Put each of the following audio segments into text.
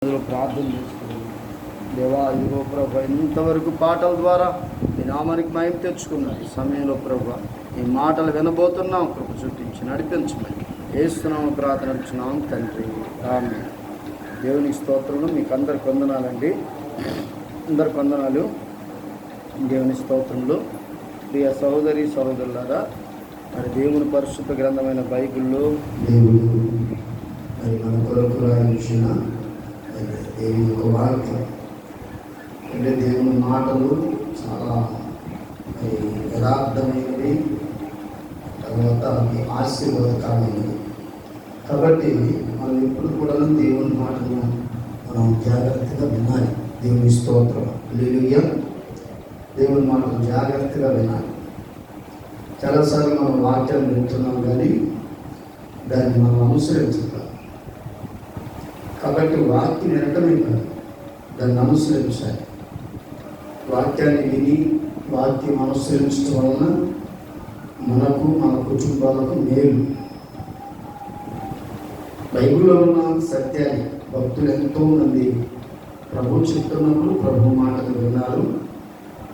ప్రార్థన చేసుకున్నాను. దేవా, ఇదిగో ప్రభు, ఇంతవరకు పాటల ద్వారా ఈ నామానికి మహిమ తెచ్చుకున్నాను. ఈ సమయంలో ప్రభు ఈ మాటలు వినబోతున్నాం, కృప చూపించి నడిపించమని ఏస్తున్నాము, ప్రార్థన నడుచున్నాం తండ్రి. ఆమేన్. దేవునికి స్తోత్రము. మీకు అందరికి వందనాలండి, అందరికి వందనాలు. దేవుని స్తోత్రములు. ప్రియ సహోదరి సహోదరులారా, మరి దేవుని పరిశుద్ధ గ్రంథమైన బైబిల్లో దేవుడు మరి మన కొరకు రాయించిన దేవుని యొక్క వాక్యం అంటే దేవుని మాటలు చాలా యథార్థమైనవి, తర్వాత ఆశీర్వాదకరమైనవి. కాబట్టి మనం ఎప్పుడు కూడా దేవుని మాటలను మనం జాగ్రత్తగా వినాలి. దేవుని స్తోత్రం, హల్లెలూయా. దేవుని మాటలు జాగ్రత్తగా వినాలి. చాలాసార్లు మనం వాక్యాన్ని వింటున్నాం కానీ దాన్ని మనం అనుసరించాలి. కాబట్టి వాక్యం వినటమే కాదు, దాన్ని అనుసరించాలి. వాక్యాన్ని విని వాక్యం అనుసరించడం వలన మనకు, మన కుటుంబాలకు మేలు. బైబిల్లో ఉన్న సత్యాన్ని భక్తులు ఎంతోమంది ప్రభు చెప్తున్నప్పుడు ప్రభు మాటలు విన్నారు,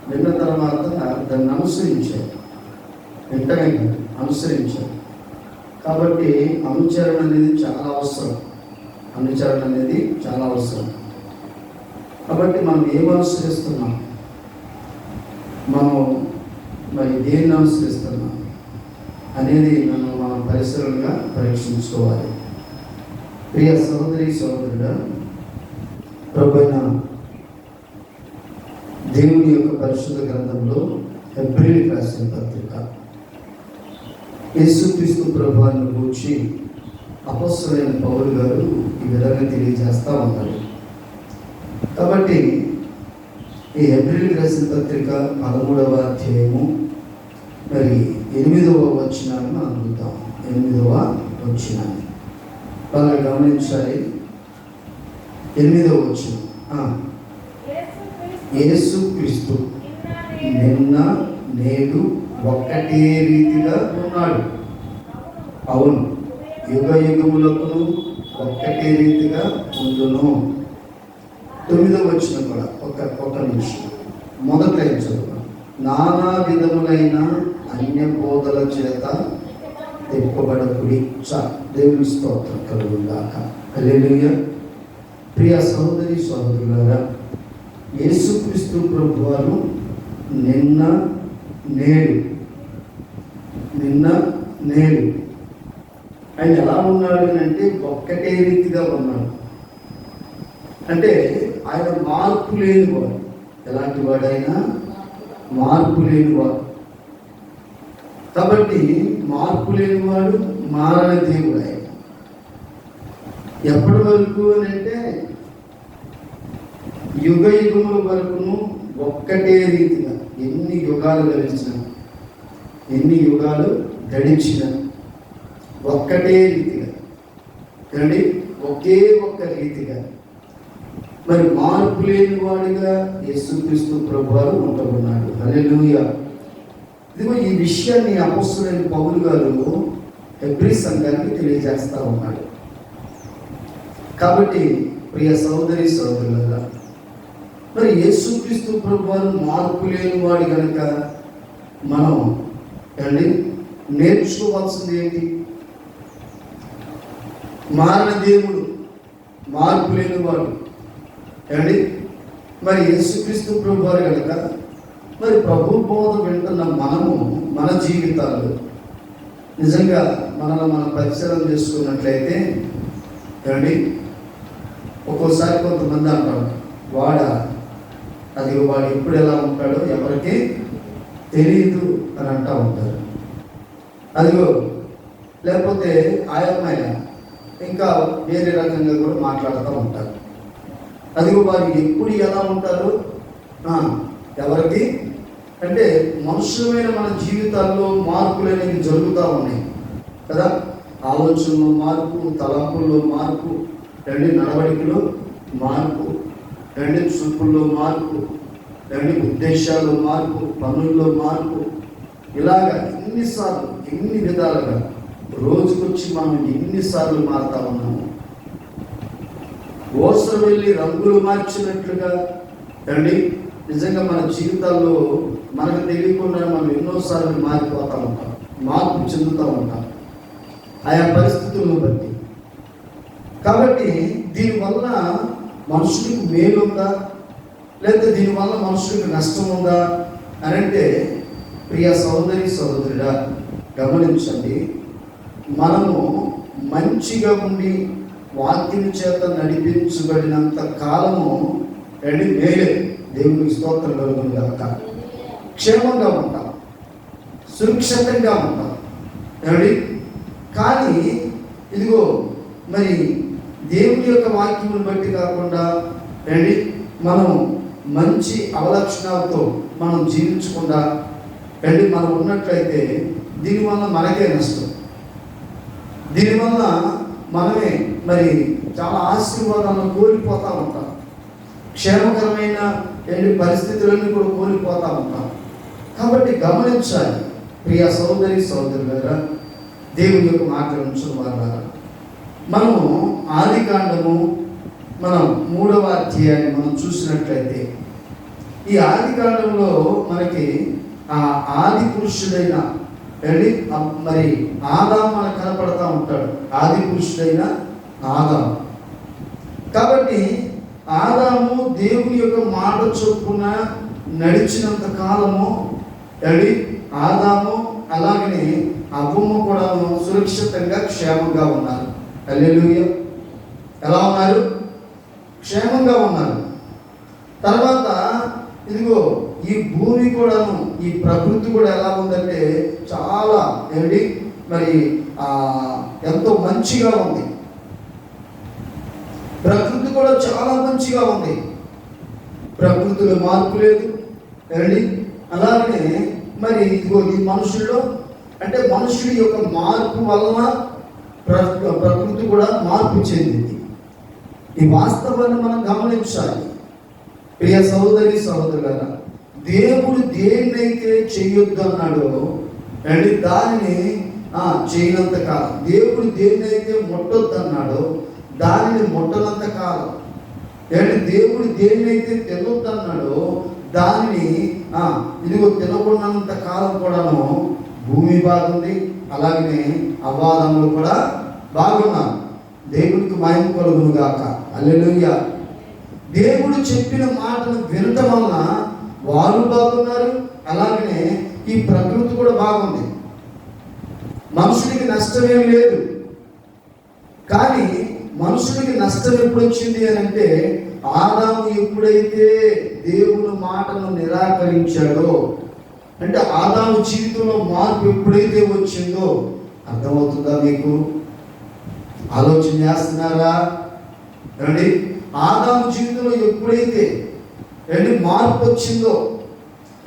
విన్న తర్వాత దాన్ని అనుసరించారు. వెంటనే అనుసరించారు. కాబట్టి అనుచరణ అనేది చాలా అవసరం. అనుచరణ అనేది చాలా అవసరం. కాబట్టి మనం ఏం అనుసరిస్తున్నాం, మనం మరి దేన్ని అనుసరిస్తున్నాం అనేది మనం పరిసరంగా పరీక్షించుకోవాలి. ప్రియ సహోదరి సహోదరుడా, ప్రభువైన దేవుని యొక్క పరిశుద్ధ గ్రంథంలో హెబ్రీయులకు రాసిన పత్రిక యేసుక్రీస్తు ప్రభువును గూర్చి అపొస్తలుడైన పౌలు గారు ఈ విధంగా తెలియజేస్తూ ఉన్నారు. కాబట్టి ఈ హెబ్రీయులకు రాసిన పత్రిక 13వ అధ్యాయము మరి 8వ వచనాన్ని మనం చూద్దాం. 8వ వచనాన్ని బాగా గమనించాలి. 8వ వచనం, యేసుక్రీస్తు నిన్న నేడు ఒక్కటే రీతిగా ఉన్నాడు. అవును, యుగ యుగములకు ఒక్కటే రీతిగా ఉండును. 9వ వచనం కూడా ఒక నిమిషం మొదట చదువు. నానా విధములైన అన్య బోధల చేత తిప్పబడకుడి. దేవుని స్తోత్రం కలుగుగాక. హల్లెలూయా. ప్రియ సహోదరి సహోదరులారా, యేసుక్రీస్తు ప్రభువారు నిన్న నేడు ఆయన ఎలా ఉన్నాడు అంటే ఒక్కటే రీతిగా ఉన్నాడు. అంటే ఆయన మార్పు లేనివాడు. ఎలాంటి వాడైనా మార్పు లేనివాడు. కాబట్టి మార్పు లేనివాడు, మారని దేవుడు ఆయన. ఎప్పటి వరకు అని అంటే యుగ యుగముల వరకును ఒక్కటే రీతిగా. ఎన్ని యుగాలు గడించిన ఒక్కటే రీతిగా, కానీ ఒకే ఒక్క రీతిగా మరి మార్పు లేని వాడిగా యేసుక్రీస్తు ప్రభువారు ఉంటున్నాడు. హల్లెలూయా. ఇదిగో ఈ విషయాన్ని అపొస్తలుడైన పౌలు గారు హెబ్రీ సంఘానికి తెలియజేస్తూ ఉన్నాడు. కాబట్టి ప్రియ సహోదరి సహోదరులారా, మరి యేసుక్రీస్తు ప్రభువారు మార్పు లేని వాడు కనుక మనం నేర్చుకోవాల్సింది ఏంటి? మారణ దేవుడు, మార్పు లేనివాడు. మరి యేసుక్రీస్తు ప్రభువారు కనుక మరి ప్రభు బోధ వింటున్న మనము మన జీవితాలు నిజంగా మనం పరిశీలన చేసుకున్నట్లయితే ఒక్కోసారి కొంతమంది అంటారు, వాడు ఎప్పుడు ఎలా ఉంటాడో ఎవరికి తెలియదు అని అంటూ ఉంటారు. అదిగో లేకపోతే ఆయమ్మాయ ఇంకా వేరే రకంగా కూడా మాట్లాడుతూ ఉంటారు. అదిగో వారు ఎప్పుడు ఎలా ఉంటారు ఎవరికి అంటే మనుషులమైన మన జీవితాల్లో మార్పులు అనేవి జరుగుతూ ఉన్నాయి కదా. ఆలోచనలో మార్పు, తలంపుల్లో మార్పు, నడవడికలో మార్పు, చూపుల్లో మార్పు, ఉద్దేశాల్లో మార్పు, పనుల్లో మార్పు. ఇలాగా ఎన్నిసార్లు, ఎన్ని విధాలుగా రోజుకొచ్చి మనం ఎన్నిసార్లు మారుతా ఉన్నాము. ఓసరు వెళ్ళి రంగులు మార్చినట్లుగా అండి నిజంగా మన జీవితాల్లో మనకు తెలియకుండా మనం ఎన్నోసార్లు మారిపోతూ ఉంటాం, మార్పు చెందుతూ ఉంటాం ఆయా పరిస్థితులను బట్టి. కాబట్టి దీనివల్ల మనుషులకు మేలు ఉందా లేకపోతే దీనివల్ల మనుషులకు నష్టం ఉందా అని అంటే, ప్రియ సోదరి సోదరుడా గమనించండి, మనము మంచిగా ఉండి వాక్యం చేత నడిపించబడినంత కాలము మేలే, దేవునికి స్తోత్రం కలుగును గాక. క్షేమంగా ఉంటాం, సురక్షితంగా ఉంటాం ఏమండి. కానీ ఇదిగో మరి దేవుని యొక్క వాక్యమును బట్టి కాకుండా ఏమండి మనం మంచి అవలక్షణాలతో మనం జీవించకుండా ఏమండి మనం ఉన్నట్లయితే దీనివల్ల మనకే నష్టం. దీనివల్ల మనమే మరి చాలా ఆశీర్వాదాలను కోల్పోతూ ఉంటాం, క్షేమకరమైన పరిస్థితులన్నీ కూడా కోల్పోతూ ఉంటాం. కాబట్టి గమనించాలి ప్రియ సోదరి సోదరులారా, దేవుని యొక్క మాటలు ఉంచిన వారు, మనము ఆదికాండము మనం 3వ అధ్యాయాన్ని మనం చూసినట్లయితే, ఈ ఆదికాండంలో మనకి ఆ ఆది పురుషుడైన మరి ఆదాము మనకు కనపడతా ఉంటాడు, ఆది పురుషుడైన ఆదాము. కాబట్టి ఆదాము దేవుని యొక్క మాట చొప్పున నడిచినంత కాలము ఆదాము అలాగనే అవ్వమ్మ కూడా సురక్షితంగా క్షేమంగా ఉన్నారు. హల్లెలూయా. ఎలా ఉన్నారు? క్షేమంగా ఉన్నారు. తర్వాత ఇదిగో ఈ భూమి కూడాను, ఈ ప్రకృతి కూడా ఎలా ఉందంటే చాలా మరి ఎంతో మంచిగా ఉంది. ప్రకృతి కూడా చాలా మంచిగా ఉంది, ప్రకృతిలో మార్పు లేదు. అలాగే మరి ఇదిగో ఈ మనుషుల్లో అంటే మనుషుడి యొక్క మార్పు వలన ప్రకృతి కూడా మార్పు చెందింది. ఈ వాస్తవాన్ని మనం గమనించాలి ప్రియ సహోదరి సహోదరులారా. దేవుడు దేన్నైతే చేయొద్దు అన్నాడో దానిని చేయనంత కాలం, దేవుడు దేన్నైతే ముట్టొద్దు అన్నాడో దానిని ముట్టనంత కాలం, దేవుడు దేన్నైతే తినొద్దు అన్నాడో దానిని ఇదిగో తినకున్నంత కాలం కూడాను భూమి బాగుంది, అలాగనే అవాదములు కూడా బాగున్నారు. దేవుడికి మహిమ కలుగును గాక. హల్లెలూయా. దేవుడు చెప్పిన మాటను వినటం వలన వారు బాగున్నారు, అలాగనే ఈ ప్రకృతి కూడా బాగుంది. మనుషుడికి నష్టమేం లేదు. కానీ మనుషుడికి నష్టం ఎప్పుడు వచ్చింది అని అంటే, ఆదాము ఎప్పుడైతే దేవుని మాటను నిరాకరించాడో, అంటే ఆదాము జీవితంలో మార్పు ఎప్పుడైతే వచ్చిందో, అర్థమవుతుందా మీకు? ఆలోచన చేస్తున్నారా? ఆదాము జీవితంలో ఎప్పుడైతే మార్పు వచ్చిందో,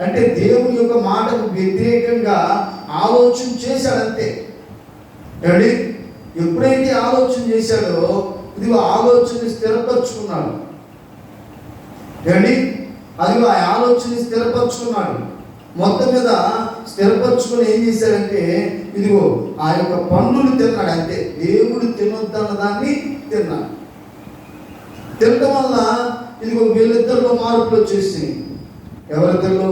అంటే దేవుని యొక్క మాటకు వ్యతిరేకంగా ఆలోచన చేశాడంతే. ఎప్పుడైతే ఆలోచన చేశాడో ఇదిగో ఆలోచనని స్థిరపరచుకున్నాడు. అదిగో ఆ ఆలోచనని స్థిరపరచుకున్నాడు. మొత్తం మీద స్థిరపరచుకుని ఏం చేశాడంటే ఇదిగో ఆ యొక్క పండుని తిన్నాడు అంతే. దేవుడు తినొద్దన్న దాన్ని తిన్నాడు. తినడం వల్ల ఇదిగో వీళ్ళిద్దరిలో మార్పులు వచ్చేసింది. ఎవరిద్దరిలో?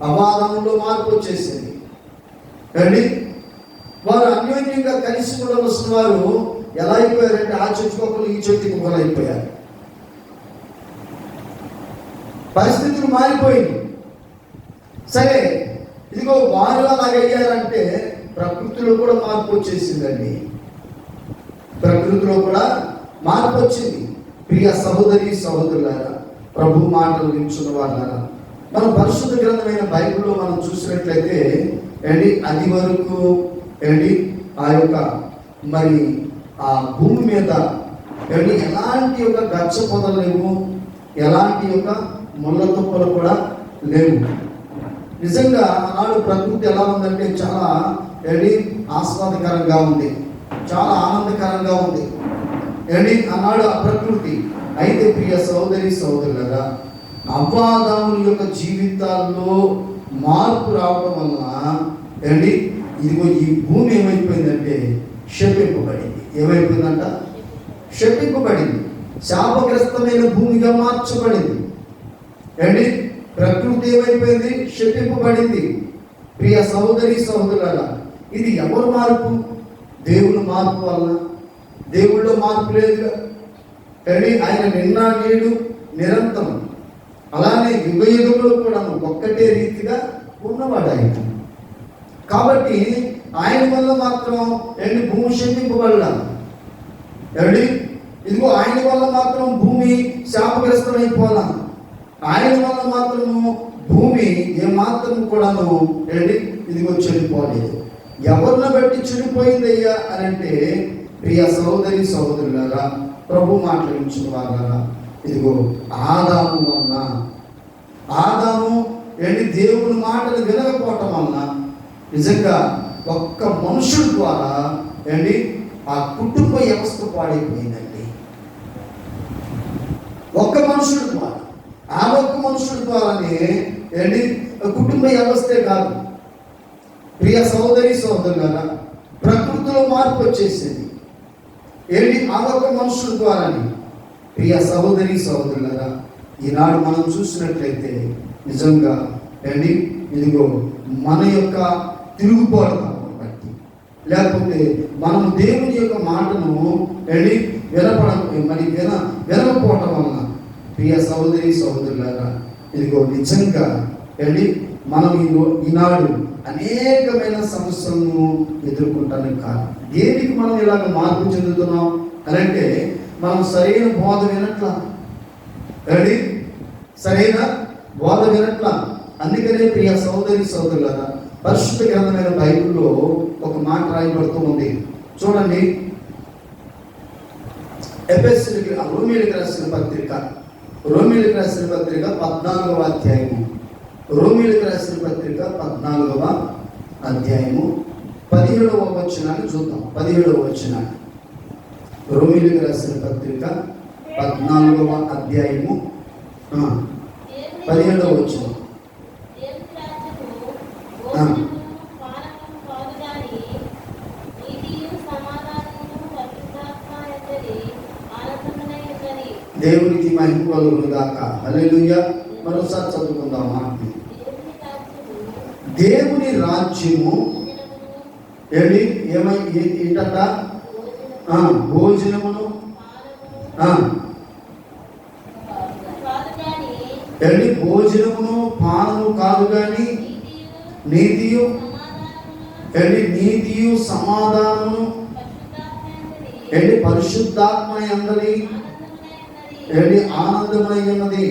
అవాదంలో మార్పు వచ్చేసింది. వారు అన్యోన్యంగా కలిసి ఉండవలసిన వారు ఎలా అయిపోయారంటే ఆ చెట్టుకు ఒకరు ఈ చెట్టుకు ఒకరు అయిపోయారు. పరిస్థితులు మారిపోయింది. సరే ఇదిగో వారు అలాగయ్యారంటే ప్రకృతిలో కూడా మార్పు వచ్చేసిందండి. ప్రకృతిలో కూడా మార్పు వచ్చింది. ప్రియ సహోదరి సహోదరులారా, ప్రభు మాటలు వింటున్న వాళ్ళారా, మన పరిశుద్ధ గ్రంథమైన బైబిల్లో మనం చూసినట్లయితే అది వరకు ఆ యొక్క మరి ఆ భూమి మీద ఎలాంటి యొక్క గచ్చ పొదలు లేవు, ఎలాంటి యొక్క ముళ్ళ తుప్పలు కూడా లేవు. నిజంగా ఆనాడు ప్రకృతి ఎలా ఉందంటే చాలా ఆస్వాదకరంగా ఉంది, చాలా ఆనందకరంగా ఉంది ఆనాడు ఆ ప్రకృతి. అయితే ప్రియ సోదరి సోదరులారా, అవ్వాదాముల యొక్క జీవితాల్లో మార్పు రావడం వలన ఇదిగో ఈ భూమి ఏమైపోయిందంటే శపింపబడింది. ఏమైపోయిందంట? శపింపబడింది. శాపగ్రస్తమైన భూమిగా మార్చబడింది. ఏంటి? ప్రకృతి ఏమైపోయింది? శపింపబడింది. ప్రియ సహోదరి సహోదరులారా, ఇది ఎవరు మార్పు? దేవుని మార్పు వలన. దేవుళ్ళో మార్పు లేదుగా. కానీ ఆయన నిన్న నేడు నిరంతరం, అలానే యుగ యుగంలో కూడా ఒక్కటే రీతిగా ఉన్నవాడు ఆయన. కాబట్టి ఆయన వల్ల మాత్రం భూమి శపింపబడాల. ఇదిగో ఆయన వల్ల మాత్రం భూమి శాపగ్రస్తమైపోవాలా. ఆయన వల్ల మాత్రము భూమి ఏమాత్రం కూడాను ఇదిగో చెడిపోలేదు. ఎవరిని బట్టి చెడిపోయిందయ్యా అని అంటే, ప్రియ సహోదరి సహోదరులారా, ప్రభు మాట్లాడించిన వారా, ఇదిగో ఆదాము వలన. ఆదాము దేవుని మాటలు వినకపోవటం వలన నిజంగా ఒక్క మనుషుడి ద్వారా ఆ కుటుంబ వ్యవస్థ పాడైపోయిందండి. ఒక్క మనుషుడి ద్వారా, ఆ ఒక్క మనుషుడి ద్వారానే కుటుంబ వ్యవస్థే కాదు, ప్రియ సహోదరి సహోదరులారా, ప్రకృతిలో మార్పు వచ్చేసింది. ఆ ఒక్క మనుషుడి ద్వారానే. ప్రియ సహోదరి సహోదరులారా, ఈనాడు మనం చూసినట్లయితే నిజంగా ఇదిగో మన యొక్క తిరుగుబాటు బట్టి, లేకపోతే మనం దేవుని యొక్క మాటను వినకపోవటం వలన, ప్రియ సహోదరి సహోదరులారా, ఇదిగో నిజంగా మనం ఈనాడు అనేకమైన సమస్యలను ఎదుర్కొంటానికి కారణం. దేనికి మనం ఇలాగ మార్పు చెందుతున్నాం అంటే, మనం సరైన బోధ వినట్లా. సరైన బోధ వినట్లా. అందుకనే ప్రియ సహోదరి సహోదరులారా, పరిశుద్ధ గ్రంథమైన బైబిల్లో ఒక మాట రాయబడుతూ ఉంది. చూడండి, రోమీయులకు రాసిన పత్రిక 14వ అధ్యాయము. రోమీయులకు రాసిన పత్రిక 14వ అధ్యాయము 17వ వచనాన్ని చూద్దాం. 17వ వచనాన్ని, రోమీయులకు రాసిన పత్రిక 14వ అధ్యాయము 17వ వచనం. దేవునికి మహిమ కలుగును గాక. హల్లెలూయా. మరోసారి చదువుకుందామా? దేవుని రాజ్యము ఏంటంట? భోజనమును భోజనమును పానము కాదు కానీ నీతియు సమాధానమును పరిశుద్ధాత్మ యందలి ఆనందమై ఉన్నది.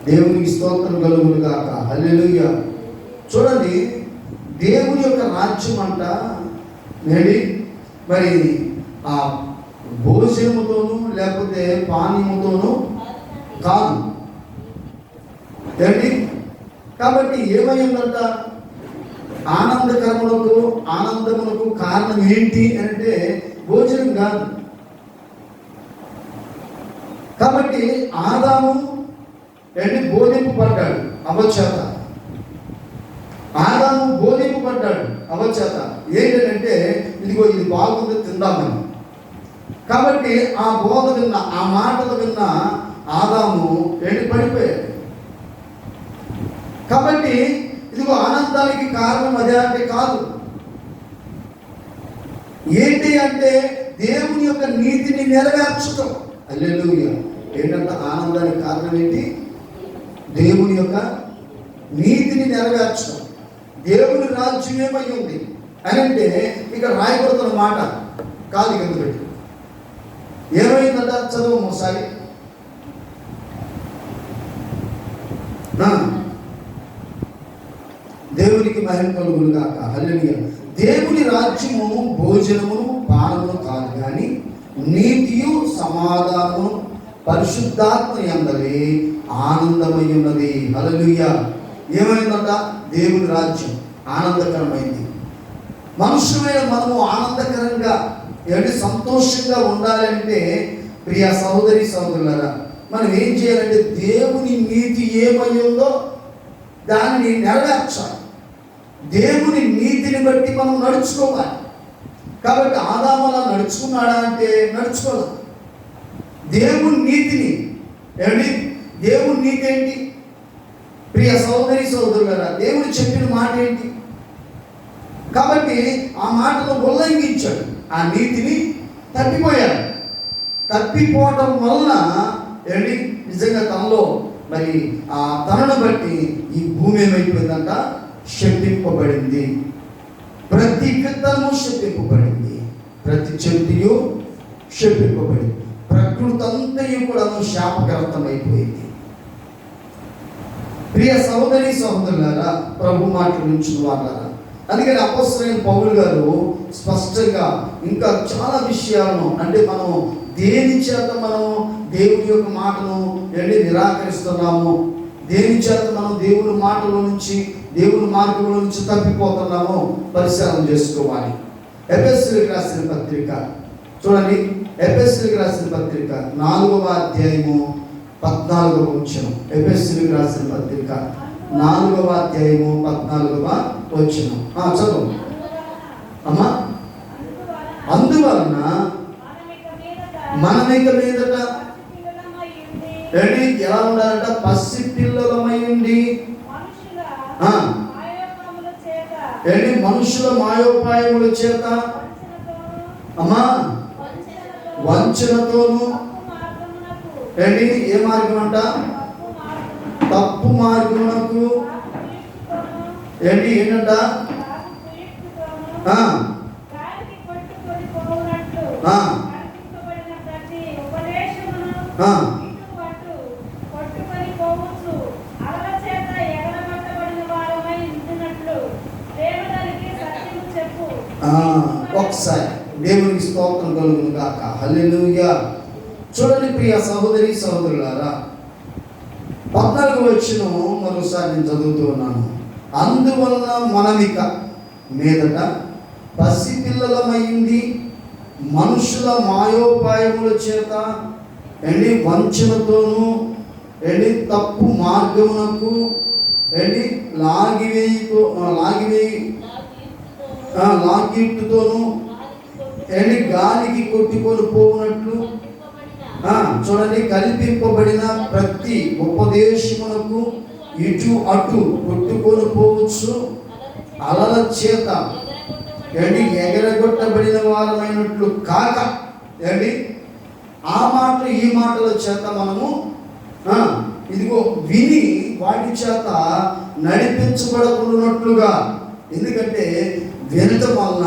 దేవునికి స్తోత్రం కలుగును గాక. హల్లెలూయా. చూడండి, దేవుని యొక్క రాజ్యం అంట మరి ఆ భోజనముతోనూ లేకపోతే పానీయముతోనూ కాదు. కాబట్టి ఏమైందంట? ఆనందమునకు కారణం ఏంటి అంటే భోజనం కాదు. కాబట్టి ఆదాము బోధింపబడ్డాడు అవచేత. ఆదాము బోధింపబడ్డాడు అవచేత. ఏంటంటే ఇదిగో ఇది బాగుంది తిందామని. కాబట్టి ఆ బోధ విన్న, ఆ మాటలు విన్న ఆదాము పడిపోయాడు. కాబట్టి ఇదిగో ఆనందానికి కారణం అదే అంటే కాదు. ఏంటి అంటే దేవుని యొక్క నీతిని నెరవేర్చడం. హల్లెలూయా. ఏంటంటే ఆనందానికి కారణం ఏంటి? దేవుని యొక్క నీతిని నెరవేర్చడం. దేవుని రాజ్యం ఏమై ఉంది అని అంటే ఇక్కడ రాయబడుతున్న మాట కాదు. కింద పెట్టి ఏమైందంట? చదువు మోసాయి. దేవునికి మహిమ కలుగును గాక. హల్లెలూయా. దేవుని రాజ్యము భోజనమును పానమును కాదు కానీ నీతియు సమాధానము పరిశుద్ధాత్మ యందలి ఆనందమై ఉన్నది. హల్లెలూయా. ఏమైందంట? దేవుని రాజ్యం ఆనందకరమైంది. మనుషులైన మనము ఆనందకరంగా సంతోషంగా ఉండాలంటే, ప్రియ సహోదరి సహోదరులారా, మనం ఏం చేయాలంటే దేవుని నీతి ఏమై ఉందో దాన్ని నెరవేర్చాలి. దేవుని నీతిని బట్టి మనం నడుచుకోవాలి. కాబట్టి ఆదాము అలా నడుచుకున్నాడా అంటే నడుచుకోలేదు. దేవుని నీతిని ఏమండి, దేవుని నీతి ఏంటి ప్రియ సోదరి సోదరులారా? దేవుడు చెప్పిన మాట ఏంటి? కాబట్టి ఆ మాటను ఉల్లంఘించాడు, ఆ నీతిని తప్పిపోయాడు. తప్పిపోవటం వలన ఏంటి, నిజంగా తనలో మరి ఆ తనను బట్టి ఈ భూమి ఏమైపోయిందంట, శపింపబడింది. ప్రతి విత్తనము శపింపబడింది, ప్రతి చెట్టుయు శపింపబడింది. ప్రకృతి అంతయు కూడా శాపగ్రస్తమైపోయింది. ప్రియ సహోదరి సహోదరులారా, ప్రభు మాటలు నుంచి వాళ్ళారా, అందుకని అపోస్తలుడైన పౌలు గారు స్పష్టంగా ఇంకా చాలా విషయాలను, అంటే మనం దేని చేత మనం దేవుని యొక్క మాటను నిరాకరిస్తున్నాము, దేని చేత మనం దేవుని మాటల నుంచి, దేవుని మార్గంలో నుంచి తప్పిపోతున్నామో పరిశీలన చేసుకోవాలి. ఎఫెసీయులకు రాసిన పత్రిక చూడండి, ఎఫెసీయులకు రాసిన పత్రిక 4వ అధ్యాయము 14వ వచనం. ఎఫెసీయులకు రాసిన పత్రిక 4వ అధ్యాయము 14వ వచనం. చదువు అమ్మా. అందువలన మనమిక మీదట ఎలా ఉండాలంట, పసి పిల్లలమై ఉండి మనుషుల మాయోపాయముల చేత అమ్మా వంచనతోను ఏ మార్గం అంట, తప్పు మార్గమునకు ఏంటంట ఒకసారి దేవునికి స్తోత్రం కలుగును గాక. హల్లెలూయా. చూడండి ప్రియ సహోదరి సహోదరులారా, 14వ వచనం మరోసారి నేను చదువుతూ ఉన్నాను. అందువలన మనమిక మీదట పసిపిల్లలమైంది మనుషుల మాయోపాయముల చేత వంచనతోనూ తప్పు మార్గమునకు లాగిట్టుతోను గాలికి కొట్టుకొని పోవునట్లు చూడండి, కల్పింపబడిన ప్రతి ఉపదేశమునకు ఇటు అటు కొట్టుకొని పోవచ్చు అలల చేత ఎగరగొట్టబడిన వారమైనట్లు కాక ఆ మాటలు ఈ మాటల చేత మనము ఇదిగో విని వాటి చేత నడిపించబడకున్నట్లుగా. ఎందుకంటే వినటం వలన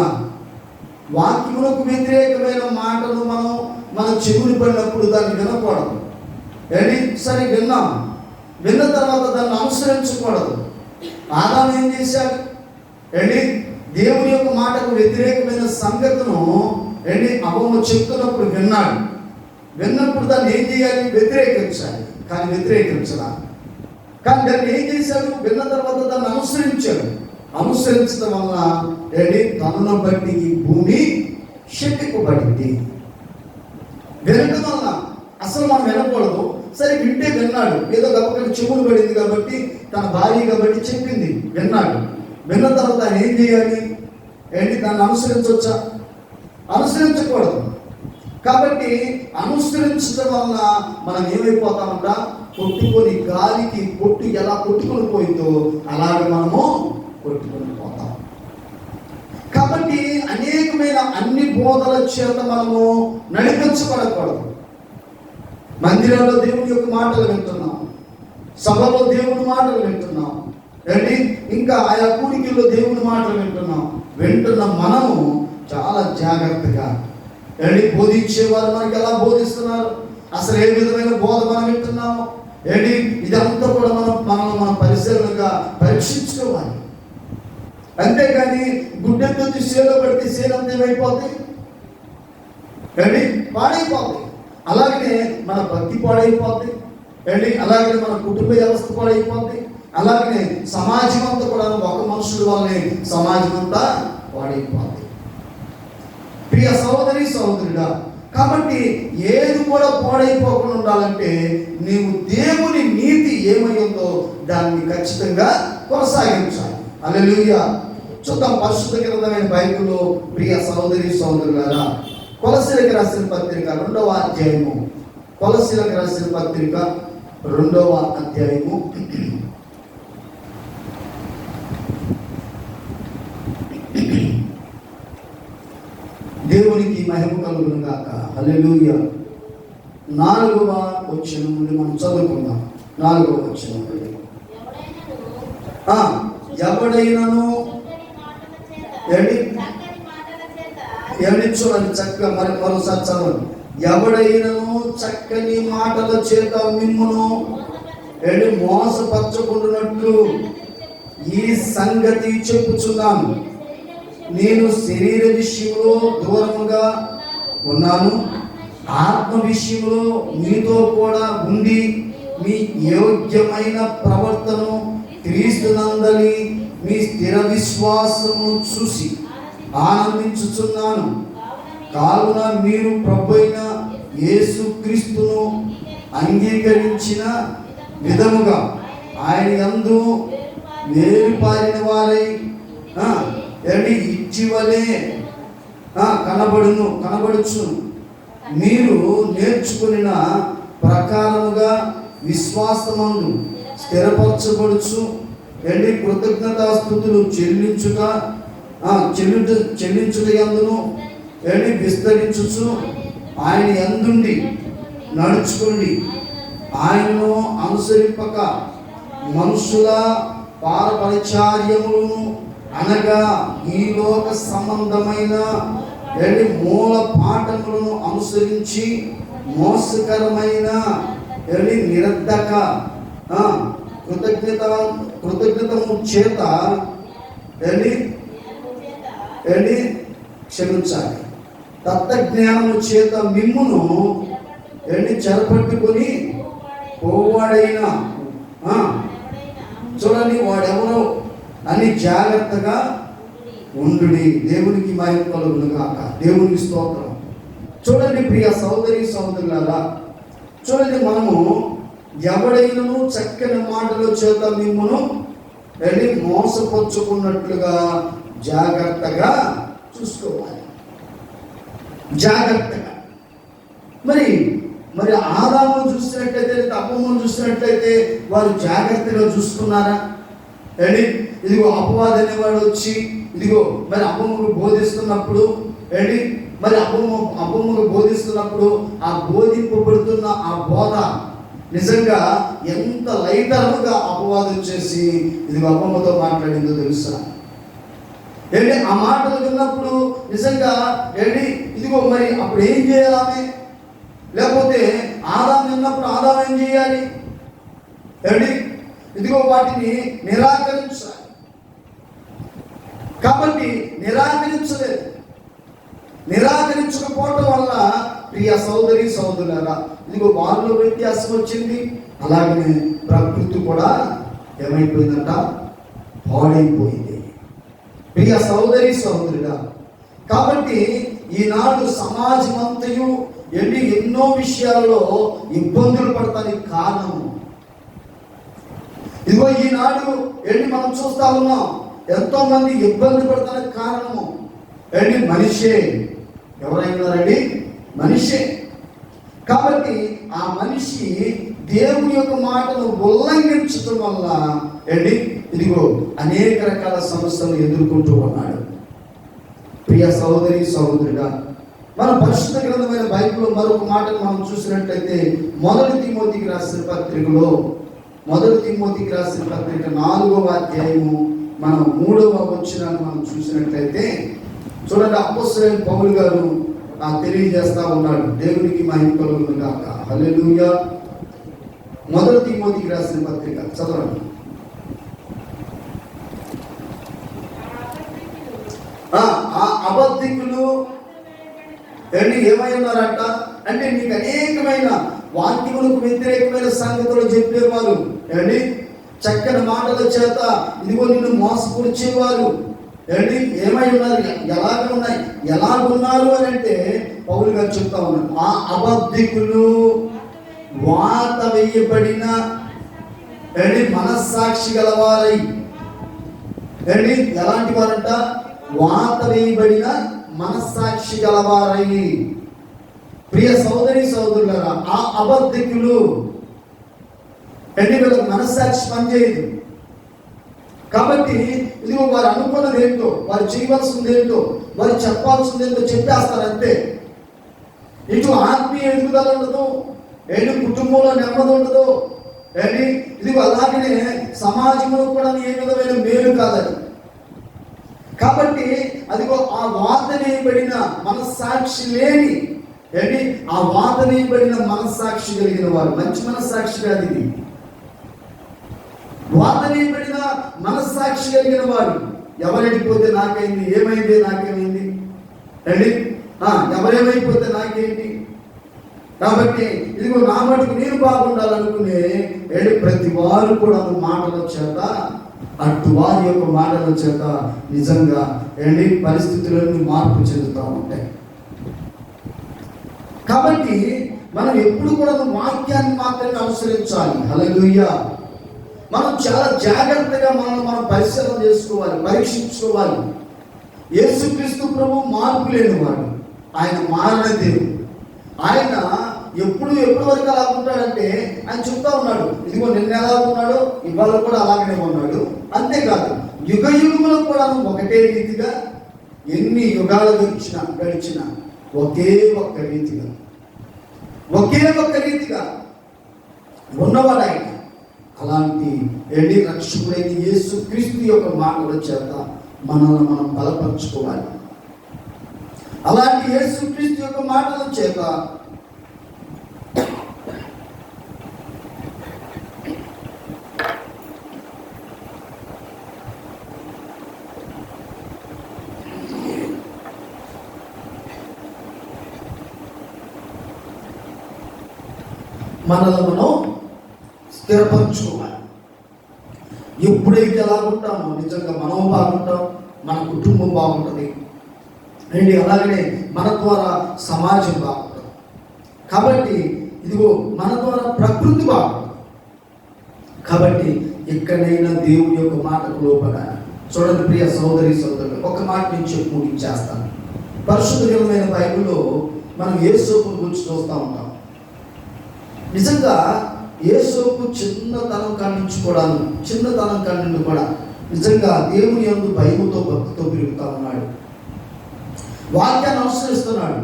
వాక్యములకు వ్యతిరేకమైన మాటలు మన చెవులు పడినప్పుడు దాన్ని వినకూడదు. సరే విన్నాం, విన్న తర్వాత దాన్ని అనుసరించకూడదు. ఆదాము ఏం చేశాడు? దేవుని యొక్క మాటకు వ్యతిరేకమైన సంగతును అవ్వము చెప్తున్నప్పుడు విన్నాడు. విన్నప్పుడు దాన్ని ఏం చేయాలి? వ్యతిరేకించాలి. కానీ వ్యతిరేకించడా, కానీ దాన్ని ఏం చేశాడు? విన్న తర్వాత దాన్ని అనుసరించాడు. అనుసరించడం వల్ల తనను బట్టి ఈ భూమి శక్తిపబడింది. వినటం వల్ల అసలు మనం వినకూడదు. సరే వింటే విన్నాడు, ఏదో గబక్కడి చెవులు పడింది కాబట్టి తన భార్య కాబట్టి చెప్పింది, విన్నాడు. విన్న తర్వాత ఆయన ఏం చేయాలి? దాన్ని అనుసరించవచ్చా? అనుసరించకూడదు. కాబట్టి అనుసరించడం వలన మనం ఏమైపోతామంట, కొట్టుకొని గాలికి పొట్టు ఎలా కొట్టుకొని పోయిందో అలాగే మనము కొట్టుకొని పోతాం. కాబట్టి అనేకమైన అన్ని బోధల చేత మనము నడిపించబడకూడదు. మందిరంలో దేవుని యొక్క మాటలు వింటున్నాం, సభలో దేవుని మాటలు వింటున్నాం, ఇంకా ఆయా కూడికల్లో దేవుని మాటలు వింటున్నాం. వింటున్న మనము చాలా జాగ్రత్తగా బోధించేవారు మనకి ఎలా బోధిస్తున్నారు, అసలు ఏ విధమైన బోధ మనం వింటున్నాము, ఇదంతా కూడా మనం పరిశీలనగా పరీక్షించుకోవాలి. అంతేగాని గుడ్డెత్తి సేలో పెడితే సేలంతా ఏమైపోతాయి? పాడైపోతాయి. అలాగనే మన భక్తి పాడైపోద్ది, అలాగే మన కుటుంబ వ్యవస్థ పాడైపోద్ది, అలాగనే సమాజం అంతా కూడా ఒక మనుషుల వల్లనే సమాజం అంతా పాడైపోద్ది. ప్రియ సహోదరి సహోదరుడా, కాబట్టి ఏది కూడా పాడైపోకుండా ఉండాలంటే నీవు దేవుని నీతి ఏమై ఉందో దాన్ని ఖచ్చితంగా కొనసాగించాలి. హల్లెలూయా. చూద్దాం పరిశుద్ధ గ్రంథమైన బైబిల్లో ప్రియ సహోదరి సహోదరులారా, కొలస్సీలకు రాసిన పత్రిక 2వ అధ్యాయము, కొలస్సీలకు రాసిన పత్రిక 2వ అధ్యాయము దేవునికి మహిమ కలుగును గాక. హల్లెలూయా. 4వ వచనం నుండి మనం చదువుకుందాం. 4వ వచనం నుండి ఎవడైనను చూడండి చక్కగా మరోసారి చదవండి. ఎవడైనను చక్కని మాటల చేత మిమ్మును మోసపరచకుండానట్లు ఈ సంగతి చెప్పుచున్నాను. నేను శరీర విషయంలో దూరముగా ఉన్నాను, ఆత్మ విషయంలో మీతో కూడా ఉండి మీ యోగ్యమైన ప్రవర్తనను క్రీస్తునందలి మీ స్థిర విశ్వాసము చూసి ఆనందించుచున్నాను. కావున మీరు ప్రభువైన యేసుక్రీస్తును అంగీకరించిన విధముగా ఆయన యందు వేరుపారిన వారై ఇచ్చివలే కనబడుచు మీరు నేర్చుకున్న ప్రకారముగా విశ్వాసమందు స్థిరపరచబడుచు కృతజ్ఞతాస్తుతులు చెల్లించుట యందును విస్తరించుచు ఆయన యందుండి నడుచుకోండి. ఆయనను అనుసరింపక మనుషుల పారపరిచార్యములను అనగా ఈ లోక సంబంధమైన మూల పాఠములను అనుసరించి మోసకరమైన నిరర్ధక కృతజ్ఞతము చేత క్షమించాలి. తత్వజ్ఞానము చేత మిమ్మును చెరపట్టుకొని పోవాడైనా చూడండి వాడెవరో అని జాగ్రత్తగా ఉండు. దేవునికి మహిమ కలుగును గాక. దేవునికి స్తోత్రం. చూడండి ప్రియ సహోదరి సహోదరులారా, చూడండి మనము ఎవడైనను చక్కని మాటల చేత మిమ్మును మోసపరుచుకున్నట్లుగా జాగ్రత్తగా చూసుకోవాలి. జాగ్రత్తగా మరి ఆదామును చూసినట్లయితే, అపమ్మను చూసినట్లయితే వారు జాగ్రత్తగా చూసుకున్నారా? ఇదిగో అపవాది అనేవాడు వచ్చి ఇదిగో మరి అపమ్మకు బోధిస్తున్నప్పుడు మరి అపమ్మకు బోధిస్తున్నప్పుడు ఆ బోధింపబడుతున్న ఆ బోధ నిజంగా ఎంత లైటర్గా అపవాదం చేసి ఇదిగో అపమ్మతో మాట్లాడిందో తెలుసా? ఆ మాటలు విన్నప్పుడు నిజంగా ఇదిగో మరి అప్పుడు ఏం చేయాలి? లేకపోతే ఆదాం విన్నప్పుడు ఆదాం ఏం చేయాలి? ఇదిగో వాటిని నిరాకరించాలి. కాబట్టి నిరాకరించకపోవటం వల్ల ప్రియ సహోదరి సహోదరులారా, ఇదిగో వారిలో వ్యత్యాసం వచ్చింది. అలాగనే ప్రకృతి కూడా ఏమైపోయిందంట? పాడైపోయింది. ప్రియ సహోదరి సహోదరుడా, కాబట్టి ఈనాడు సమాజం అంతయు ఎన్నో విషయాల్లో ఇబ్బందులు పడతానికి కారణము ఇదిగో ఈనాడు మనం చూస్తా ఉన్నాం. ఎంతో మంది ఇబ్బంది పడతానికి కారణము మనిషే. ఎవరైనారండి? మనిషే. కాబట్టి ఆ మనిషి దేవుని యొక్క మాటను ఉల్లంఘించడం వల్ల ఇదిగో అనేక రకాల సమస్యలు ఎదుర్కొంటూ ఉన్నాడు. ప్రియ సహోదరి సహోదరుడా, మన పరిశుద్ధ గ్రంథమైన బైబిల్లో మరొక మాటను మనం చూసినట్లయితే మొదటి తిమోతికి రాసిన పత్రికలో 4వ అధ్యాయము మనం 3వ వచనాన్ని మనం చూసినట్లయితే చూడండి, అపోస్తలుడైన పౌలు గారు తెలియజేస్తా ఉన్నాడు. దేవునికి మహిమ కలుగును గాక. హల్లెలూయా. మొదటి తిమోతికి రాసిన పత్రిక చదవండి. అబద్ధికులు ఏమై ఉన్నారంట అంటే నీకు అనేకమైన వాక్యములకు వ్యతిరేకమైన సంగతులు చెప్పేవారు, చక్కని మాటల చేత ఇదిగో నిన్ను మోసపరిచేవారు ఏమై ఉన్నారు? ఎలాగున్నారు అని అంటే పౌలు గారు చెప్తా ఉన్నారు. ఆ అబద్ధికులు వాత వేయబడిన మనస్సాక్షి గలవారై ఏంటి ఎలాంటి వారంట? వాత వేయబడిన మనస్సాక్షి గలవారై. ప్రియ సోదరి సోదరులారా, ఆ అబద్ధికులు ఏంటి, వీళ్ళకి మనస్సాక్షి పనిచేయదు. కాబట్టి ఇదిగో వారు అనుకున్నది ఏంటో, వారు చేయవలసింది ఏంటో, వారు చెప్పాల్సింది ఏంటో చెప్పేస్తారు అంతే. ఇటు ఆత్మీయ ఎదుగుదల ఉండదు, ఏంటి కుటుంబంలో నెమ్మది ఉండదు, ఏంటి ఇదిగో అలాగనే సమాజంలో కూడా ఏ విధమైన మేలు కాదని. కాబట్టి అదిగో ఆ వాత వేయబడిన మనస్సాక్షి లేని, ఏంటి ఆ వాత వేయబడిన మనస్సాక్షి కలిగిన వారు, మంచి మనస్సాక్షి కాదు ఇది, వాత వేయబడిన మనస్సాక్షి కలిగిన వారు. ఎవరెడిపోతే నాకేంటి, ఏమైంది నాకేమైంది, ఏంటి ఎవరేమైపోతే నాకేంటి. కాబట్టి ఇదిగో నా మటుకు నేను బాగుండాలనుకునే ఏంటి ప్రతి వారు కూడా మాటల చేత, అటు వారి యొక్క మాటల చేత నిజంగా ఏంటి పరిస్థితులన్నీ మార్పు చెందుతూ ఉంటాయి. కాబట్టి మనం ఎప్పుడు కూడా వాక్యాన్ని మాత్రమే అనుసరించాలి. హల్లెలూయా. మనం చాలా జాగ్రత్తగా మనం పరిశీలన చేసుకోవాలి, పరీక్షించుకోవాలి. యేసుక్రీస్తు ప్రభు మార్పు లేనివాడు, ఆయన మారని దేవుడు. ఆయన ఎప్పుడు వరకు అలా ఉంటాడంటే ఆయన చెప్తా ఉన్నాడు, ఇదిగో నిన్న ఎలా ఉన్నాడో ఇవాళ కూడా అలాగనే ఉన్నాడు. అంతేకాదు యుగ యుగములు కూడా ఒకటే రీతిగా, ఎన్ని యుగాలు గడిచిన ఒకే ఒక్క రీతిగా ఉన్నవాడు ఆయన. అలాంటి రక్షకుడైన యేసుక్రీస్తు యొక్క మాటల చేత మనల్ని మనం బలపరుచుకోవాలి. అలాంటి యేసుక్రీస్తు యొక్క మాటల చేత మనల్ని మనం స్థిరపరచుకోవాలి. ఎప్పుడైతే ఎలా ఉంటామో నిజంగా మనం బాగుంటాం, మన కుటుంబం బాగుంటుంది, అండి అలాగనే మన ద్వారా సమాజం బాగుంటుంది. కాబట్టి ఇదిగో మన ద్వారా ప్రకృతి బాగుంటుంది. కాబట్టి ఎక్కడైనా దేవుని యొక్క మాటకు లోపడాలి. చూడండి ప్రియ సోదరి సోదరులు, ఒక మాట నేను చెప్పి ముగించేస్తాను. పరిశుద్ధ గ్రంథమైన బైబిల్లో మనం యేసోపును గురించి చూస్తూ ఉంటాం. నిజంగా యేసోపు చిన్నతనం కానించి కూడా నిజంగా దేవుని యందు భయముతో భక్తితో పెరుగుతూ ఉన్నాడు, వాక్యాన్ని అనుసరిస్తున్నాడు.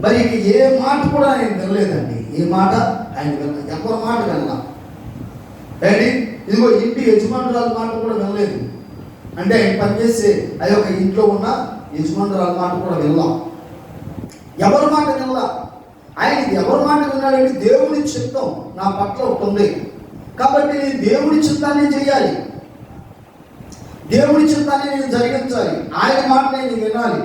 మరి ఏ మాట కూడా ఆయన వినలేదండి. ఏ మాట ఆయన వినలేదు, ఎవరి మాట వినలా. ఏంటి ఇదిగో ఇంటి యజమానురాల మాట కూడా వినలేదు. అంటే ఆయన పనిచేసే ఆ యొక్క ఇంట్లో ఉన్న యజమానురాల మాట కూడా వినలా, ఎవరి మాట వినలా. ఆయన ఎవరి మాట విన్నాడంటే దేవుని చిత్తం నా పట్ల ఉంటుంది కాబట్టి నేను దేవుని చిత్తాన్ని చేయాలి, దేవుని చిత్తాన్ని నేను జరిగించాలి, ఆయన మాట నేను వినాలి.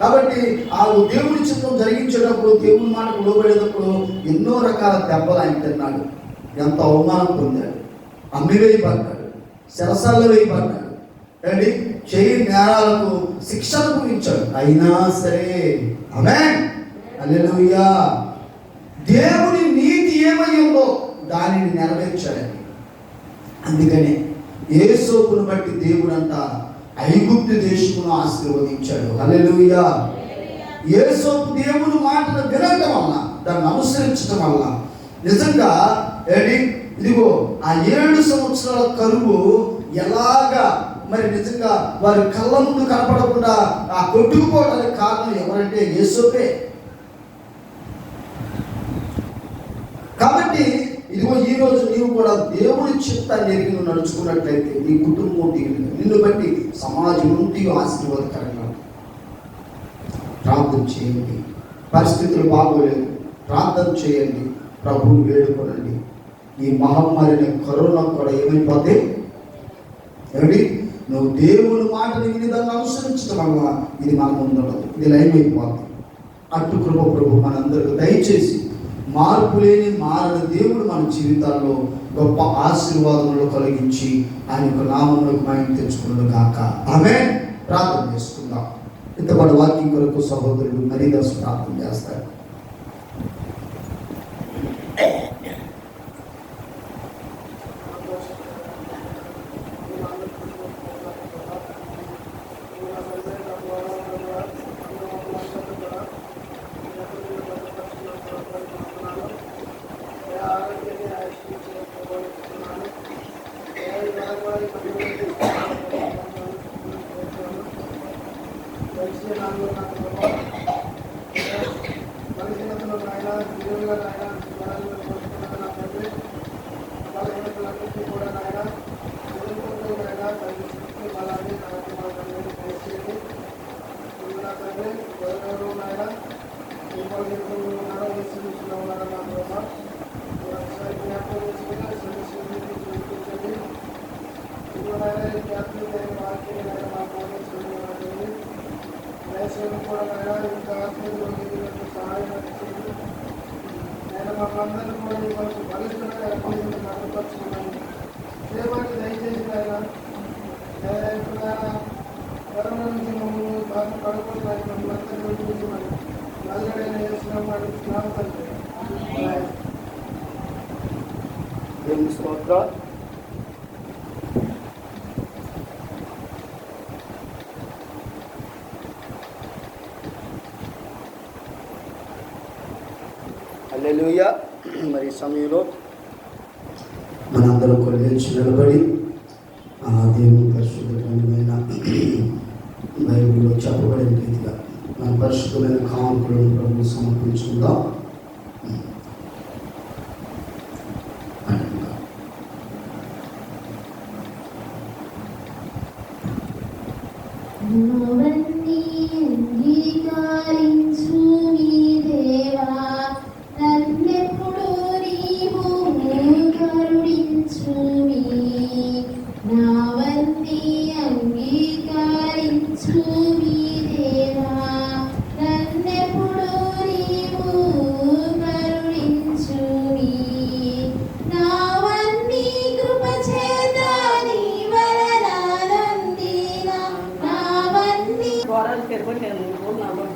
కాబట్టి ఆ దేవుని చిత్తం జరిగించేటప్పుడు, దేవుని మాటకు లోబడేటప్పుడు ఎన్నో రకాల దెబ్బలు ఆయన తిన్నాడు, ఎంత అవమానం పొందాడు, అమ్మివేయబడ్డాడు, శరసాల్లో వేయబడ్డాడు, అండి చేయని నేరాలకు శిక్షణ గురించాడు. అయినా సరే ఆమేన్ హల్లెలూయా, దేవుని నీతి ఏమై ఉందో దానిని నెరవేర్చాడండి. అందుకనే యేసోపును బట్టి దేవుడంట ఐగుప్తు దేశమును ఆశీర్వదించాడు. హల్లెలూయా. యేసోపు దేవుని మాటను వినడం వల్ల, దాన్ని అనుసరించడం వల్ల నిజంగా ఇదిగో ఆ 7 సంవత్సరాల కరువు ఎలాగా మరి నిజంగా వారి కళ్ళ ముందు కనపడకుండా ఆ కొట్టుకుపోవడానికి కారణం ఎవరంటే యేసోపే. కాబట్టి ఇదిగో ఈ రోజు నీవు కూడా దేవుని చిత్తాన్ని ఎరిగి నడుచుకున్నట్లయితే నీ కుటుంబం దిగిన నిన్ను బట్టి సమాజం నుండి ఆశీర్వాదకరంగా. ప్రార్థన చేయండి, పరిస్థితులు బాగోలేదు, ప్రార్థన చేయండి, ప్రభువుని వేడుకోనండి. ఈ మహమ్మారి కరోనా కూడా ఏమైపోతే ఏమిటి, నువ్వు దేవుని మాటని విని దాన్ని అనుసరించడం వల్ల ఇది మన ముందు ఉండదు, ఇది లైవ్ అయిపోతుంది. అటు కృప ప్రభు మనందరికీ దయచేసి మార్పు లేని మారని దేవుడు మన జీవితాల్లో గొప్ప ఆశీర్వాదములు కలిగించి ఆయన యొక్క నామములకు మహిమ తెచ్చుకున్నాడు కాక. ఆమేన్. ప్రార్థన చేసుకుందాం. ఇంతపాటు వాక్యం కొరకు సహోదరుడు మరీదాసు ప్రార్థన చేస్తారు. మనందరూ కూడా కొంచెం బలిష్టంగా ఎప్పుడు మరణపరుచుకున్నాను సేవకి దయచేసి కరోనా నుంచి మమ్మల్ని బాగా పడుకోవాలి మమ్మల్ని అందరినీ చూసి నల్లడైన చేసిన వాడికి స్నాపం దేవుని స్తోత్రాలు. హల్లెలూయా. మరి ఈ సమయంలో మనందరం కూడా లేచి నిలబడి ఆ దేవుని పరిశుద్ధమైన బైబిల్లో చెప్పబడిన రీతిగా మన పరిశుద్ధమైన కానుకలను ప్రభు సమర్పించుకుందాం.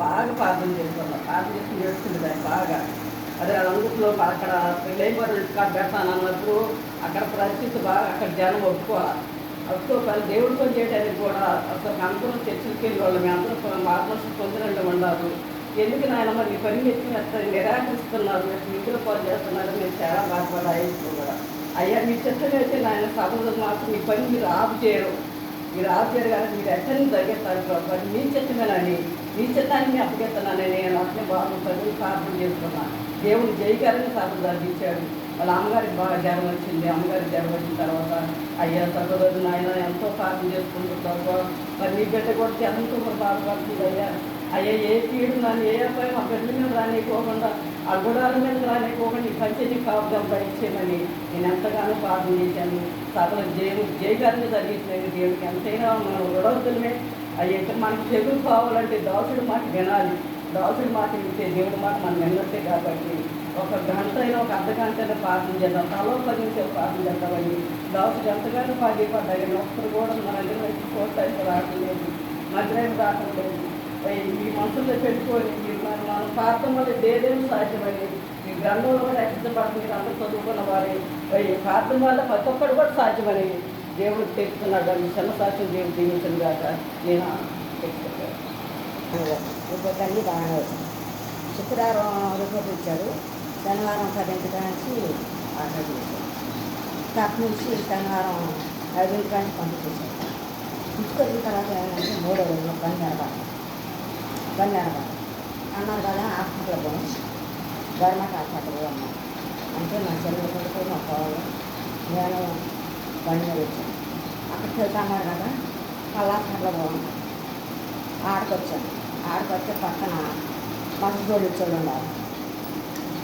బాగా ప్రార్థన చేసుకున్నాను. ప్రార్థన చేసి నేర్చుకుంది బాగా. అదే అందులో అక్కడ లేబర్ ఇక్కడ పెడతాను అన్నప్పుడు అక్కడ పరిస్థితి బాగా అక్కడ జనం ఒప్పుకోవాలి దేవుడి పని చేయడానికి కూడా అసలు అందరం చర్చలకి వెళ్ళి వాళ్ళు మేము అందరం ఆత్మహత్య పొందినట్టు ఉండాలి. ఎందుకు నాయన మరి ఈ పని ఎత్తి నిరాకరిస్తున్నారు, నిధుల పని చేస్తున్నారు, మీరు చాలా బాధపడాలి కూడా. అయ్యా మీ చెత్తనైతే నాయన సభలో మాత్రం ఈ పని మీరు ఆఫ్ చేయరు కానీ మీరు ఎట్టని తగ్గిస్తారు కాబట్టి మీ చెత్తమేనని మీ చెత్తాన్ని అప్పగిస్తున్నానని నేను అట్లే బాబు చదువు ప్రార్థన చేసుకున్నాను. దేవుడు జయగారిని సభలు తగ్గించాడు. వాళ్ళ అమ్మగారికి బాగా జ్వరం వచ్చింది. అమ్మగారికి జ్వరం వచ్చిన తర్వాత అయ్యా సహోదరుడు ఆయన ఎంతో ప్రార్థన చేసుకుంటున్నారు. మరి మీ బిడ్డ కూడా జ్వరంతో కూడా బాధపడుతుంది. అయ్యా ఏ కీడు కానీ ఏ అబ్బాయి మా బిడ్డ మీద రానికోకుండా ఆ గుడాల మీద రానికోకుండా ఈ పంచని కాపుదం ఇచ్చేయమని నేను ఎంతగానో ప్రార్థన చేశాను. సభలు జయగారిని తగ్గించినది దేవుడికి ఎంతైనా మనం విడవద్దులమే. అయ్యా మనకు తెలుగు కావాలంటే దాసుడి మాట వినాలి. దాసుడి మాట వింటే దేవుడి మాట మనం విన్నట్టే. కాబట్టి ఒక గంట అయినా ఒక అర్ధ గంట అయినా ప్రార్థన చేద్దాం. తలో 10 నిమిషాలు ప్రార్థన చేద్దామని దాసుడు ఎంతగానో పడ్డాయి. ఒక్కరు కూడా మన దగ్గర వచ్చి ప్రోత్సహించి రావట్లేదు, మధ్యలో రావట్లేదు. ఈ మనసులో పెట్టుకొని మనం ప్రార్థన వల్ల ఏదేమో సాధ్యమని ఈ గ్రంథంలో కూడా రక్షించబడుతుంది. మీరు అందరూ చదువుకున్న వారి ప్రార్థన వల్ల ప్రతి ఒక్కరు కూడా సాధ్యమని దేవుడు తెలుపుతున్నాడు. అని చిన్న సాక్ష్యం దేవుడు దీవించను కాక నేను తల్లి బాగానే వచ్చింది. శుక్రవారం రిపోర్ట్ ఇచ్చాడు. శనివారం 10 నుంచి ఆర్డర్ చేశాడు. అక్కడి నుంచి శనివారం 5 నుంచి పంపించేశాడు. ఇంటికొచ్చిన తర్వాత ఏమంటే 3వ రోజున బండి అన్నారు కదా. హాస్పిటల్ పోయి గవర్నమెంట్ హాస్పిటల్ అన్నారు. అంటే మా చెల్లెలు కొడుకు మా కోళ్ళు నేను బండి మీద వచ్చాను. అక్కడికి వెళ్తాన్నారు కదా. వాళ్ళ హాస్పిటల్ పోయాను. ఆడికొచ్చే పక్కన మస్తు జోడించోళ్ళు ఉండాలి.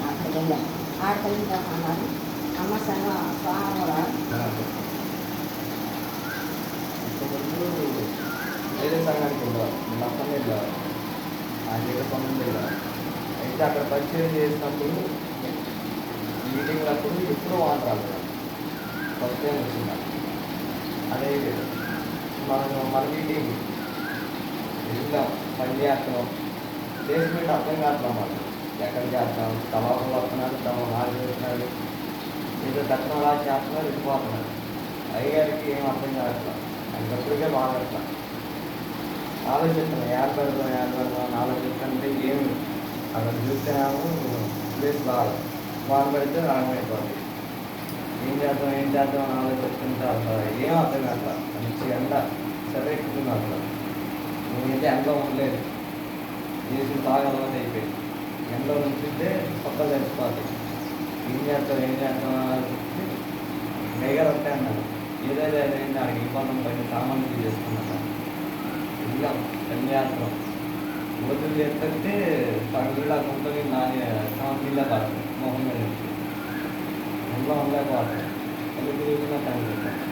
అక్కడికి వెళ్ళాను. ఆడికెళ్ళిన తర్వాత అన్నారు అమ్మ స్వామి కూడా వేరే సంఘానికి వెళ్ళాలి. మొత్తం వెళ్ళాలి. ఆ దగ్గర పనులు వెళ్ళాలి. అయితే అక్కడ పరిచయం చేసినప్పుడు మీటింగ్లప్పుడు ఎప్పుడూ వాటర్ రాలేదు. ఫస్ట్ టైం వచ్చింది. అదే మన మీటింగ్ వెళ్దాం, పని చేస్తున్నాం, ప్లేస్మెంట్ అర్థం కావట్లేదు. మనం ఎక్కడికి చేస్తాం, తలాలు వస్తున్నాడు, తమ నాలుగు చేస్తున్నాడు, ఏదో దక్షిణ అలా చేస్తున్నారు, వెళ్ళిపోతున్నాడు. అయ్యగారికి ఏం అర్థం కావట్లేదు. అందుకప్పటికే బాగా ఆలోచిస్తున్నాను, ఏర్పడదాం అని ఆలోచిస్తుంటే ఏమి అక్కడ చూస్తేనేమో ప్లేస్ బాగా పడితే రాగమైపోతుంది. ఏం చేద్దాం అని ఆలోచిస్తుంటే అసలు ఏం అర్థం కాదు. మంచి ఎండ సరైతుంది. అసలు నేనైతే ఎండలో ఉండలేదు. చేసి బాగా అలవాటు అయిపోయింది. ఎండలో ఉంచితే కొత్తగా తెలిసిపోతాయి. ఏం చేద్దాం ఆలోచిస్తే మేఘాలు వస్తాయి అన్నాడు. ఏదైతే అదైంది అక్కడికి ఇబ్బంది పని సామాన్లు చేసుకున్నాను. వెళ్ళాం, పని చేస్తున్నాం. రోజులు చేస్తుంటే పనుల ఉంటుంది నీళ్ళ పడుతుంది మొహం మీద ఇంట్లో ఉండలేకపోతుంది అది తిరుగుతున్న పని చేస్తాను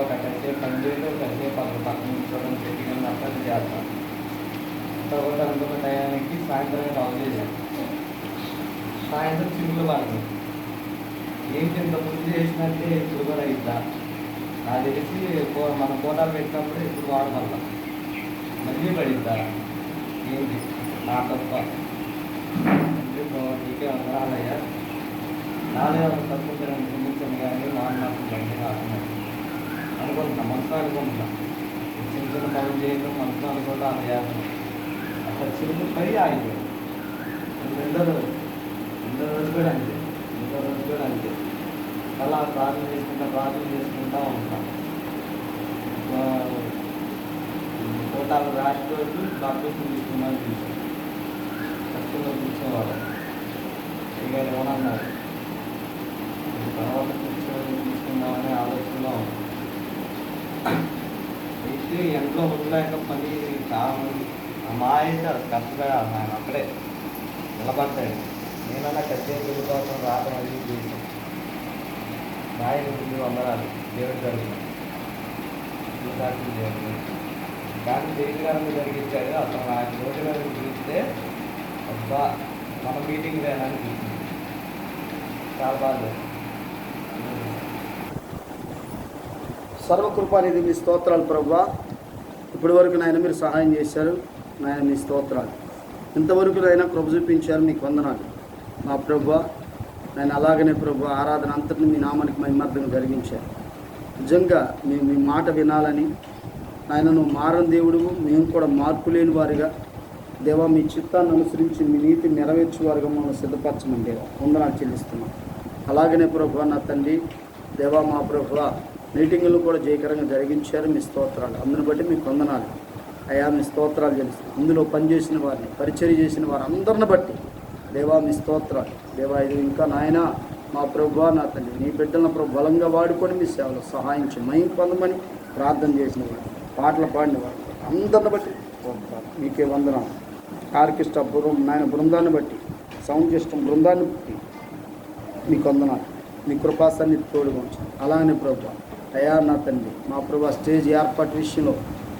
కాసేపు పని చేయడం కాసేపు అక్కడ పక్కన కూర్చోవడం పెట్టిన అప్పటి చేస్తాను తర్వాత అనుకున్న టయానికి సాయంత్రం రావు చేశాను సాయంత్రం సింపుల్ పడుతుంది ఏంటి ఇంత ముందు చేసినట్టే ఇప్పుడు కూడా ఇద్దా నాకు తెలిసి మన ఫోటోలు పెట్టినప్పుడు ఇప్పుడు వాడమల్లా మళ్ళీ పడిద్దా ఏంటి నా తప్ప నీకే వందనాలయ్యా నాదే ఒక తప్పు చూపించాను కానీ మాట్లాడుతున్నాను అనుకుంటున్నా మనసు అనుకుంటున్నా చిన్న చిన్న పనులు చేయడం మనసు అనుకుంటా అలా చేస్తాను అక్కడ చిన్న పై ఆగిపోయాడు రెండో రోజు కూడా అంతే అలా ప్రార్థన చేసుకుంటా ఉంటాం ఫోటోలు రాసిపోతూ బాప్టిజం తీసుకున్నాను చూసాను ఖచ్చితంగా కూర్చోవాలి ఇక ఏమన్నారు తర్వాత తీసుకుందామనే ఆలోచనలో అయితే ఎంతో ఉండలేక పని కావాలి మా అయితే అది కష్టపడి ఆయన అక్కడే నిలబడతాడు నేనన్నా కచ్చేపు కోసం రావడం అది చేసాను నాయన ముందు వందనాలు దేవుడు జరుగుతుంది కానీ దేవుడి గారిని జరిగించాడు అసలు నా నోటి గారిని చూస్తే అబ్బా మన మీటింగ్ వేయాలని చూసింది చాలా బాగా సర్వకృపానిధి మీ స్తోత్రాలు ప్రభువా. ఇప్పటి వరకు నాయన మీరు సహాయం చేశారు నాయన, మీ స్తోత్రాలు. ఇంతవరకు నాయన కృప చూపించారు, మీకు వందనాలు మా ప్రభువా. నేను అలాగనే ప్రభు ఆరాధన అంతటిని మీ నామానికి మహిమార్థం జరిగించారు. నిజంగా మేము మీ మాట వినాలని నాయన, నువ్వు మారని దేవుడు, మేము కూడా మార్పు లేని వారిగా దేవా మీ చిత్తాన్ని అనుసరించి మీ నీతి నెరవేర్చే వారిగా మమ్మల్ని సిద్ధపరచమని దేవా వందనాలు చెల్లిస్తున్నాం. అలాగనే ప్రభు నా తండ్రి దేవా మా ప్రభు మీటింగులు కూడా జయకరంగా జరిగించారు, మీ స్తోత్రాలు. అందుని బట్టి మీకు వందనాలు అయ్యా, మీ స్తోత్రాలు చెల్లిస్తున్నాం. అందులో పనిచేసిన వారిని పరిచర్య చేసిన వారు అందరిని బట్టి దేవా మీ స్తోత్రాలు. దేవా ఇది ఇంకా నాయన మా ప్రభువా నా తండ్రి నీ బిడ్డలను ప్రభు బలంగా వాడుకొని మీ సేవలు సహాయించి మహిమ పొందమని ప్రార్థన చేసిన వారు, పాటలు పాడిన వారు అందరిని బట్టి మీకే వందనాలు. ఆర్కెస్ట్రా బృందాన్ని బట్టి, సౌండ్ సిస్టమ్ బృందాన్ని బట్టి మీకు వందనాలు. మీ కృపాసాన్ని తోడుగా ఉంచాలి. అలానే ప్రభు అయ్యా నా తండ్రి మా ప్రభు స్టేజ్ ఏర్పాటు విషయంలో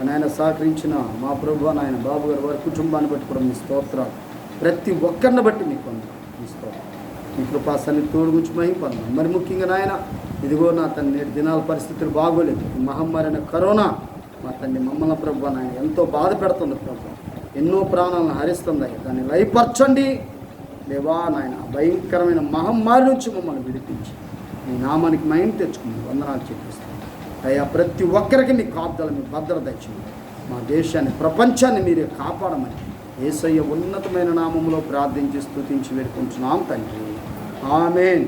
నాయన సహకరించిన మా ప్రభు నాయన బాబు గారు వారి కుటుంబాన్ని బట్టి కూడా మీ స్తోత్రాలు. ప్రతి ఒక్కరిని బట్టి మీకు వందనాలు, మీ స్తోత్రం. మీ కృపాసాన్ని తోడుగుంచి మహిమ పొందాలి. మరి ముఖ్యంగా నాయన ఇదిగో నా తండ్రి నేటి దినాల పరిస్థితులు బాగోలేదు. మహమ్మారి అయిన కరోనా మా తండ్రి మమ్మల్ని ప్రభు నాయన ఎంతో బాధ పెడుతుంది ప్రభు, ఎన్నో ప్రాణాలను హరిస్తుంది. దాన్ని లయపరచండి దేవా నాయన. భయంకరమైన మహమ్మారి నుంచి మమ్మల్ని విడిపించి మీ నామానికి మహిమ తెచ్చుకుని వందనాలు చెప్పిస్తాం అయ్యా. ప్రతి ఒక్కరికి మీ కాపుదల, మీ భద్రత ఇచ్చింది. మా దేశాన్ని ప్రపంచాన్ని మీరే కాపాడమని యేసయ్య ఉన్నతమైన నామంలో ప్రార్థించి స్తుతించి వేడుకుంటున్నాం తండ్రి, ఆమేన్.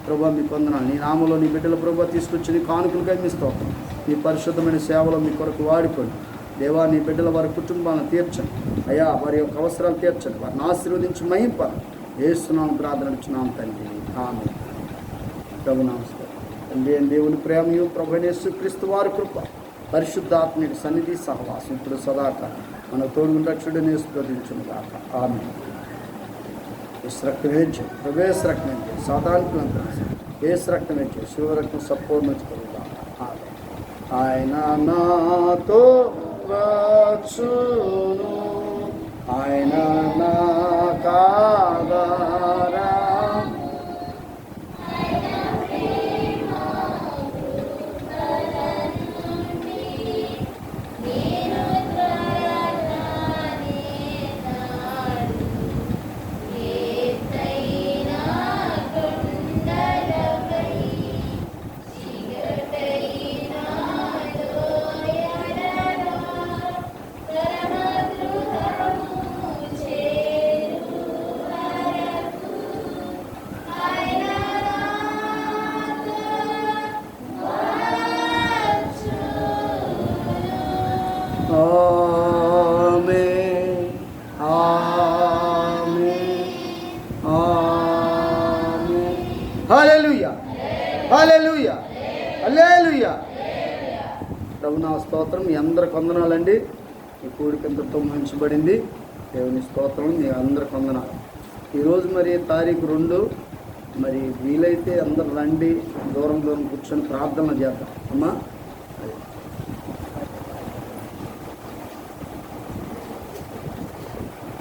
ప్రభా మీకు వందనాలు. నీ నామంలో నీ బిడ్డల ప్రభా తీసుకొచ్చి నీ కానుకలుగా మీ స్తోత్రం. మీ పరిశుద్ధమైన సేవలో మీ కొరకు వాడుకోండి దేవా. నీ బిడ్డల వారి కుటుంబాలను తీర్చండి అయ్యా, వారి యొక్క అవసరాలు తీర్చండి, వారిని ఆశీర్వదించి మహింపాలి. యేసునామ ప్రార్థన ఇచ్చున్నాం తండ్రి, ఆమేన్. ప్రభు నమస్కారం. తండ్రి అయిన దేవుని ప్రేమయు ప్రభువైన యేసుక్రీస్తు వారి కృప పరిశుద్ధాత్మక సన్నిధి సహవాసం ఇప్పుడు సదాకాలం మన తోడు రక్షుడిని స్పృతించును గాక, ఆమేన్. इस रक्त में प्रवेश रखने के साधारण प्लंतर बेस रखने के शिव रक्त सपोर्ट में करूँगा आयना ना तो वचुनु आयना ना कादारा ప్రభు నా స్తోత్రం. మీ అందరికి వందనాలండి. ఈ కూడికంతతో ముగించబడింది. దేవుని స్తోత్రం. మీ అందరికి వందనాలు. ఈరోజు మరి తారీఖు 2, మరి వీలైతే అందరు రండి, దూరం కూర్చొని ప్రార్థన చేద్దాం అమ్మా.